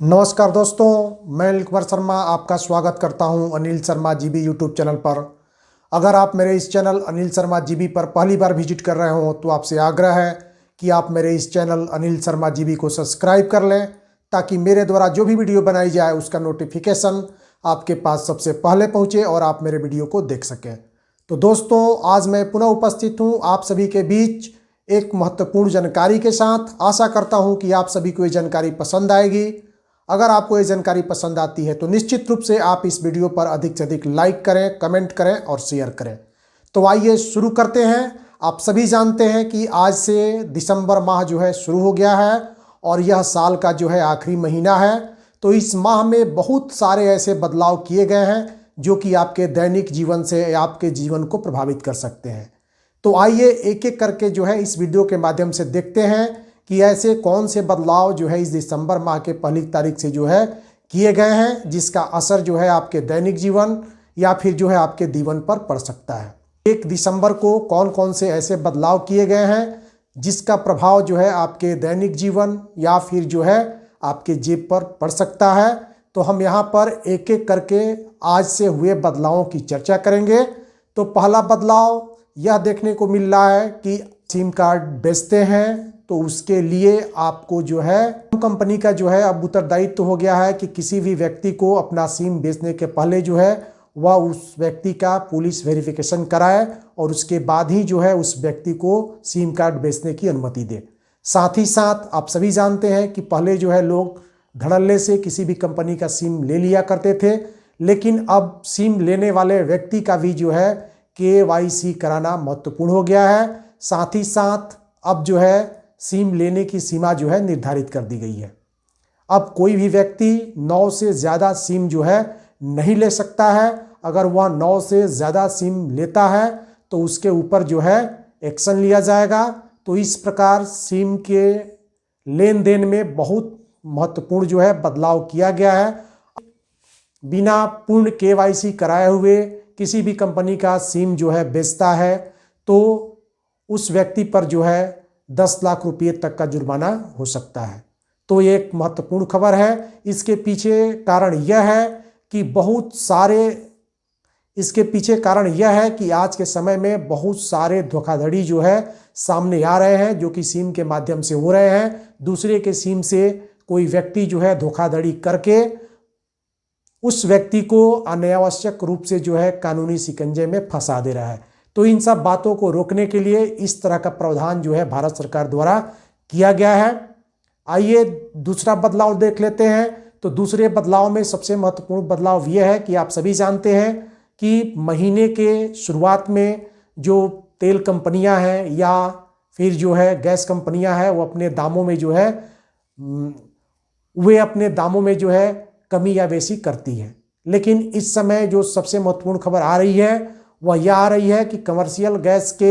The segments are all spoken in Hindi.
नमस्कार दोस्तों, मैं अनिल कुमार शर्मा आपका स्वागत करता हूं Anil Sharma GB YouTube channel पर। अगर आप मेरे इस चैनल अनिल शर्मा जीबी पर पहली बार विजिट कर रहे हो तो आपसे आग्रह है कि आप मेरे इस चैनल अनिल शर्मा जीबी को सब्सक्राइब कर लें, ताकि मेरे द्वारा जो भी वीडियो बनाई जाए उसका नोटिफिकेशन आपके पास सबसे पहले पहुँचे और आप मेरे वीडियो को देख सकें। तो दोस्तों, आज मैं पुनः उपस्थित हूँ आप सभी के बीच एक महत्वपूर्ण जानकारी के साथ। आशा करता हूँ कि आप सभी को ये जानकारी पसंद आएगी। अगर आपको ये जानकारी पसंद आती है तो निश्चित रूप से आप इस वीडियो पर अधिक से अधिक लाइक करें, कमेंट करें और शेयर करें। तो आइए शुरू करते हैं। आप सभी जानते हैं कि आज से दिसंबर माह जो है शुरू हो गया है और यह साल का जो है आखिरी महीना है। तो इस माह में बहुत सारे ऐसे बदलाव किए गए हैं जो कि आपके दैनिक जीवन से आपके जीवन को प्रभावित कर सकते हैं। तो आइए एक एक करके जो है इस वीडियो के माध्यम से देखते हैं कि ऐसे कौन से बदलाव जो है इस दिसंबर माह के पहली तारीख से जो है किए गए हैं, जिसका असर जो है आपके दैनिक जीवन या फिर जो है आपके जीवन पर पड़ सकता है। 1 दिसंबर को कौन कौन से ऐसे बदलाव किए गए हैं जिसका प्रभाव जो है आपके दैनिक जीवन या फिर जो है आपके जेब पर पड़ सकता है। तो हम यहाँ पर एक एक करके आज से हुए बदलावों की चर्चा करेंगे। तो पहला बदलाव यह देखने को मिल रहा है कि सिम कार्ड बेचते हैं तो उसके लिए आपको जो है कंपनी का जो है अब उत्तरदायित्व हो गया है कि किसी भी व्यक्ति को अपना सिम बेचने के पहले जो है वह उस व्यक्ति का पुलिस वेरिफिकेशन कराए और उसके बाद ही जो है उस व्यक्ति को सिम कार्ड बेचने की अनुमति दे। साथ ही साथ आप सभी जानते हैं कि पहले जो है लोग धड़ल्ले से किसी भी कंपनी का सिम ले लिया करते थे, लेकिन अब सिम लेने वाले व्यक्ति का भी जो है KYC कराना महत्वपूर्ण हो गया है। साथ ही साथ अब जो है सिम लेने की सीमा जो है निर्धारित कर दी गई है। अब कोई भी व्यक्ति 9 से ज़्यादा सिम जो है नहीं ले सकता है। अगर वह 9 से ज़्यादा सिम लेता है तो उसके ऊपर जो है एक्शन लिया जाएगा। तो इस प्रकार सिम के लेन देन में बहुत महत्वपूर्ण जो है बदलाव किया गया है। बिना पूर्ण KYC कराए हुए किसी भी कंपनी का सिम जो है बेचता है तो उस व्यक्ति पर जो है 10 लाख रुपये तक का जुर्माना हो सकता है। तो ये एक महत्वपूर्ण खबर है। इसके पीछे कारण यह है कि आज के समय में बहुत सारे धोखाधड़ी जो है सामने आ रहे हैं, जो कि सिम के माध्यम से हो रहे हैं। दूसरे के सिम से कोई व्यक्ति जो है धोखाधड़ी करके उस व्यक्ति को अनावश्यक रूप से जो है कानूनी शिकंजे में फंसा दे रहा है। तो इन सब बातों को रोकने के लिए इस तरह का प्रावधान जो है भारत सरकार द्वारा किया गया है। आइए दूसरा बदलाव देख लेते हैं। तो दूसरे बदलाव में सबसे महत्वपूर्ण बदलाव यह है कि आप सभी जानते हैं कि महीने के शुरुआत में जो तेल कंपनियां हैं या फिर जो है गैस कंपनियां हैं वो अपने दामों में जो है कमी या बेसी करती है। लेकिन इस समय जो सबसे महत्वपूर्ण खबर आ रही है वह यह आ रही है कि कमर्शियल गैस के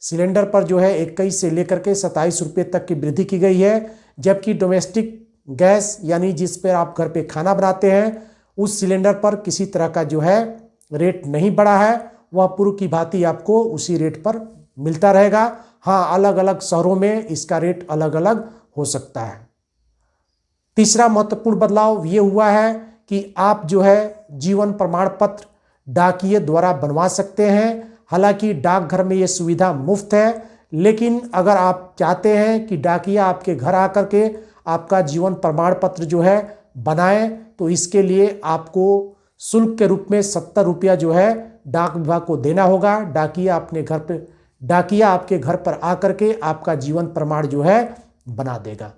सिलेंडर पर जो है 21 से लेकर के 27 रुपये तक की वृद्धि की गई है, जबकि डोमेस्टिक गैस यानी जिस पर आप घर पे खाना बनाते हैं उस सिलेंडर पर किसी तरह का जो है रेट नहीं बढ़ा है। वह पूर्व की भांति आपको उसी रेट पर मिलता रहेगा। हाँ, अलग अलग शहरों में इसका रेट अलग अलग हो सकता है। तीसरा महत्वपूर्ण बदलाव ये हुआ है कि आप जो है जीवन प्रमाण पत्र डाकिये द्वारा बनवा सकते हैं। हालांकि डाकघर में ये सुविधा मुफ्त है, लेकिन अगर आप चाहते हैं कि डाकिया आपके घर आकर के आपका जीवन प्रमाण पत्र जो है बनाए तो इसके लिए आपको शुल्क के रूप में 70 रुपया जो है डाक विभाग को देना होगा। डाकिया आपके घर पर आकर के आपका जीवन प्रमाण जो है बना देगा।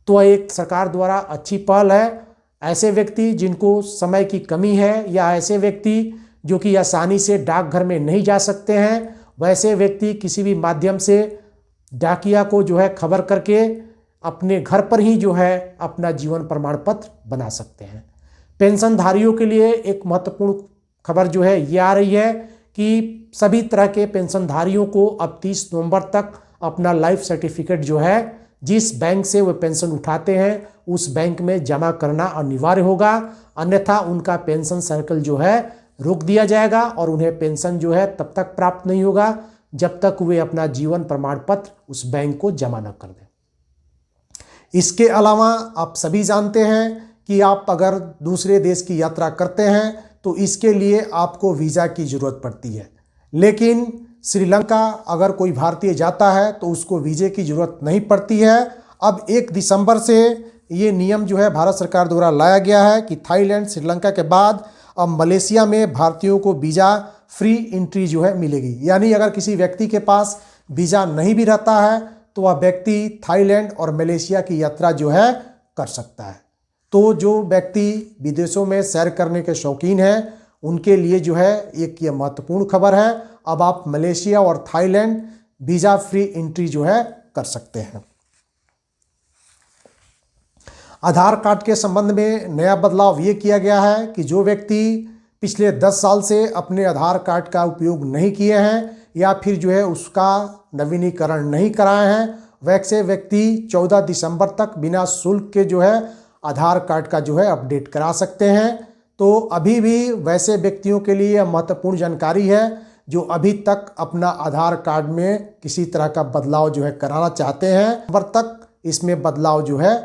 तो एक सरकार द्वारा अच्छी पहल है। ऐसे व्यक्ति जिनको समय की कमी है या ऐसे व्यक्ति जो कि आसानी से डाकघर में नहीं जा सकते हैं, वैसे व्यक्ति किसी भी माध्यम से डाकिया को जो है खबर करके अपने घर पर ही जो है अपना जीवन प्रमाण पत्र बना सकते हैं। पेंशनधारियों के लिए एक महत्वपूर्ण खबर जो है ये आ रही है कि सभी तरह के पेंशनधारियों को अब 30 नवंबर तक अपना लाइफ सर्टिफिकेट जो है जिस बैंक से वे पेंशन उठाते हैं उस बैंक में जमा करना अनिवार्य होगा, अन्यथा उनका पेंशन सर्कल जो है रोक दिया जाएगा और उन्हें पेंशन जो है तब तक प्राप्त नहीं होगा जब तक वे अपना जीवन प्रमाण पत्र उस बैंक को जमा न कर दें। इसके अलावा आप सभी जानते हैं कि आप अगर दूसरे देश की यात्रा करते हैं तो इसके लिए आपको वीज़ा की ज़रूरत पड़ती है। लेकिन श्रीलंका अगर कोई भारतीय जाता है तो उसको वीज़े की ज़रूरत नहीं पड़ती है। अब 1 दिसंबर से ये नियम जो है भारत सरकार द्वारा लाया गया है कि थाईलैंड, श्रीलंका के बाद अब मलेशिया में भारतीयों को वीज़ा फ्री एंट्री जो है मिलेगी। यानी अगर किसी व्यक्ति के पास वीज़ा नहीं भी रहता है तो वह व्यक्ति थाईलैंड और मलेशिया की यात्रा जो है कर सकता है। तो जो व्यक्ति विदेशों में सैर करने के शौकीन हैं उनके लिए जो है एक ये महत्वपूर्ण खबर है। अब आप मलेशिया और थाईलैंड वीज़ा फ्री एंट्री जो है कर सकते हैं। आधार कार्ड के संबंध में नया बदलाव ये किया गया है कि जो व्यक्ति पिछले 10 साल से अपने आधार कार्ड का उपयोग नहीं किए हैं या फिर जो है उसका नवीनीकरण नहीं कराए हैं, वैसे व्यक्ति 14 दिसंबर तक बिना शुल्क के जो है आधार कार्ड का जो है अपडेट करा सकते हैं। तो अभी भी वैसे व्यक्तियों के लिए महत्वपूर्ण जानकारी है जो अभी तक अपना आधार कार्ड में किसी तरह का बदलाव जो है कराना चाहते हैं, दिसंबर तक इसमें बदलाव जो है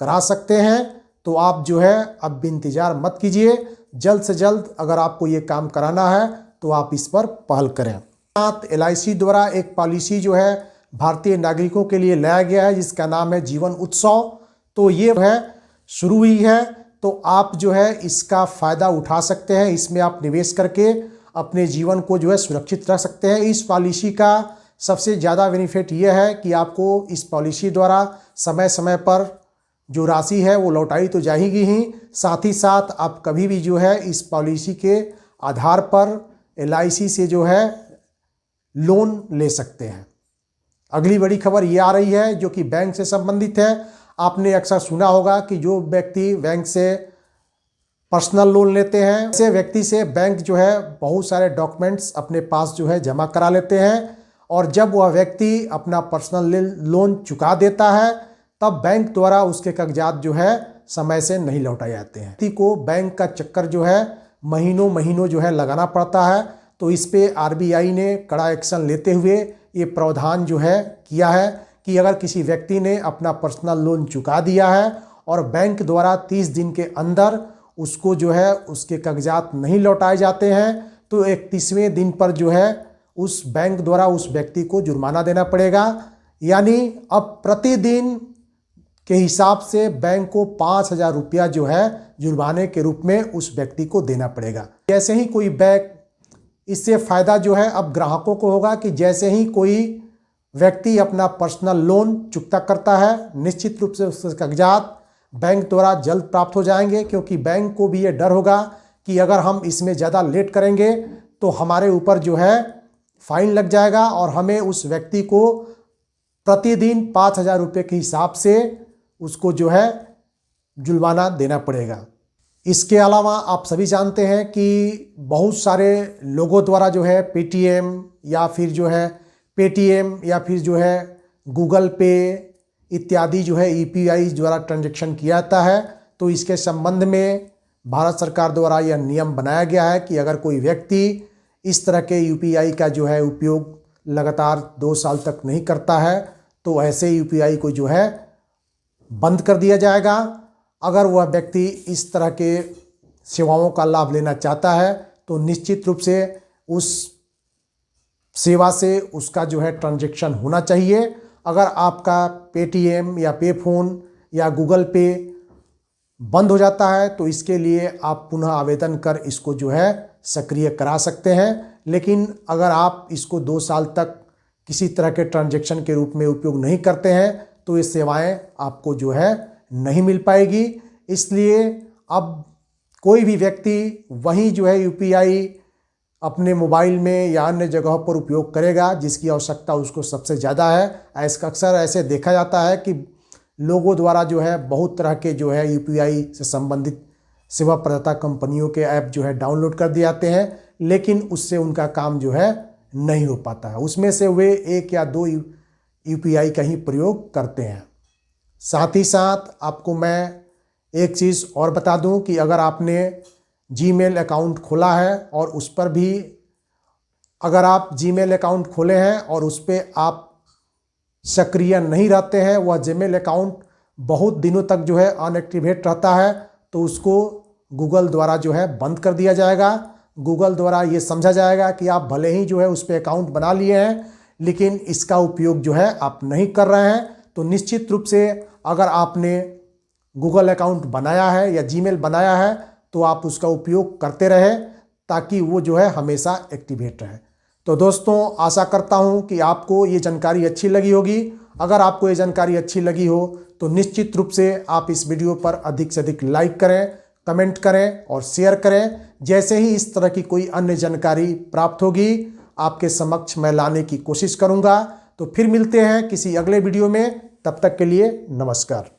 करा सकते हैं। तो आप जो है अब भी इंतज़ार मत कीजिए, जल्द से जल्द अगर आपको ये काम कराना है तो आप इस पर पहल करें। साथ LIC द्वारा एक पॉलिसी जो है भारतीय नागरिकों के लिए लाया गया है जिसका नाम है जीवन उत्सव। तो ये है शुरू हुई है, तो आप जो है इसका फ़ायदा उठा सकते हैं। इसमें आप निवेश करके अपने जीवन को जो है सुरक्षित रख सकते हैं। इस पॉलिसी का सबसे ज़्यादा बेनिफिट ये है कि आपको इस पॉलिसी द्वारा समय समय पर जो राशि है वो लौटाई तो जाएगी ही, साथ ही साथ आप कभी भी जो है इस पॉलिसी के आधार पर LIC से जो है लोन ले सकते हैं। अगली बड़ी खबर ये आ रही है जो कि बैंक से संबंधित है। आपने अक्सर सुना होगा कि जो व्यक्ति बैंक से पर्सनल लोन लेते हैं ऐसे व्यक्ति से बैंक जो है बहुत सारे डॉक्यूमेंट्स अपने पास जो है जमा करा लेते हैं, और जब वह व्यक्ति अपना पर्सनल लोन चुका देता है तब बैंक द्वारा उसके कागजात जो है समय से नहीं लौटाए जाते हैं। व्यक्ति को बैंक का चक्कर जो है महीनों महीनों जो है लगाना पड़ता है। तो इस पे RBI ने कड़ा एक्शन लेते हुए ये प्रावधान जो है किया है कि अगर किसी व्यक्ति ने अपना पर्सनल लोन चुका दिया है और बैंक द्वारा 30 दिन के अंदर उसको जो है उसके कागजात नहीं लौटाए जाते हैं तो 31वें दिन पर जो है उस बैंक द्वारा उस व्यक्ति को जुर्माना देना पड़ेगा। यानी अब प्रतिदिन के हिसाब से बैंक को 5,000 रुपया जो है जुर्माने के रूप में उस व्यक्ति को देना पड़ेगा। जैसे ही कोई बैंक, इससे फ़ायदा जो है अब ग्राहकों को होगा कि जैसे ही कोई व्यक्ति अपना पर्सनल लोन चुकता करता है निश्चित रूप से उसके कागजात बैंक द्वारा जल्द प्राप्त हो जाएंगे, क्योंकि बैंक को भी ये डर होगा कि अगर हम इसमें ज़्यादा लेट करेंगे तो हमारे ऊपर जो है फाइन लग जाएगा और हमें उस व्यक्ति को प्रतिदिन 5,000 रुपये के हिसाब से उसको जो है जुर्माना देना पड़ेगा। इसके अलावा आप सभी जानते हैं कि बहुत सारे लोगों द्वारा जो है Paytm या फिर जो है Paytm या फिर जो है गूगल पे इत्यादि जो है UPI द्वारा ट्रांजैक्शन किया जाता है। तो इसके संबंध में भारत सरकार द्वारा यह नियम बनाया गया है कि अगर कोई व्यक्ति इस तरह के UPI का जो है उपयोग लगातार 2 साल तक नहीं करता है तो ऐसे UPI को जो है बंद कर दिया जाएगा। अगर वह व्यक्ति इस तरह के सेवाओं का लाभ लेना चाहता है तो निश्चित रूप से उस सेवा से उसका जो है ट्रांजैक्शन होना चाहिए। अगर आपका Paytm या पेफोन या गूगल पे बंद हो जाता है तो इसके लिए आप पुनः आवेदन कर इसको जो है सक्रिय करा सकते हैं। लेकिन अगर आप इसको 2 साल तक किसी तरह के ट्रांजैक्शन के रूप में उपयोग नहीं करते हैं तो ये सेवाएं आपको जो है नहीं मिल पाएगी। इसलिए अब कोई भी व्यक्ति वही जो है UPI अपने मोबाइल में या अन्य जगहों पर उपयोग करेगा जिसकी आवश्यकता उसको सबसे ज़्यादा है। ऐसा अक्सर ऐसे देखा जाता है कि लोगों द्वारा जो है बहुत तरह के जो है UPI से संबंधित सेवा प्रदाता कंपनियों के ऐप जो है डाउनलोड कर दिए जाते हैं, लेकिन उससे उनका काम जो है नहीं हो पाता है। उसमें से वे 1 या 2 UPI का ही प्रयोग करते हैं। साथ ही साथ आपको मैं एक चीज़ और बता दूं कि अगर आपने Gmail अकाउंट खोला है और उस पर भी अगर आप Gmail अकाउंट खोले हैं और उस पर आप सक्रिय नहीं रहते हैं, वह Gmail अकाउंट बहुत दिनों तक जो है अनएक्टिवेट रहता है, तो उसको गूगल द्वारा जो है बंद कर दिया जाएगा। गूगल द्वारा ये समझा जाएगा कि आप भले ही जो है उस पर अकाउंट बना लिए हैं, लेकिन इसका उपयोग जो है आप नहीं कर रहे हैं। तो निश्चित रूप से अगर आपने गूगल अकाउंट बनाया है या जीमेल बनाया है तो आप उसका उपयोग करते रहें, ताकि वो जो है हमेशा एक्टिवेट रहे। तो दोस्तों, आशा करता हूं कि आपको ये जानकारी अच्छी लगी होगी। अगर आपको ये जानकारी अच्छी लगी हो तो निश्चित रूप से आप इस वीडियो पर अधिक से अधिक लाइक करें, कमेंट करें और शेयर करें। जैसे ही इस तरह की कोई अन्य जानकारी प्राप्त होगी आपके समक्ष मैं लाने की कोशिश करूंगा। तो फिर मिलते हैं किसी अगले वीडियो में, तब तक के लिए नमस्कार।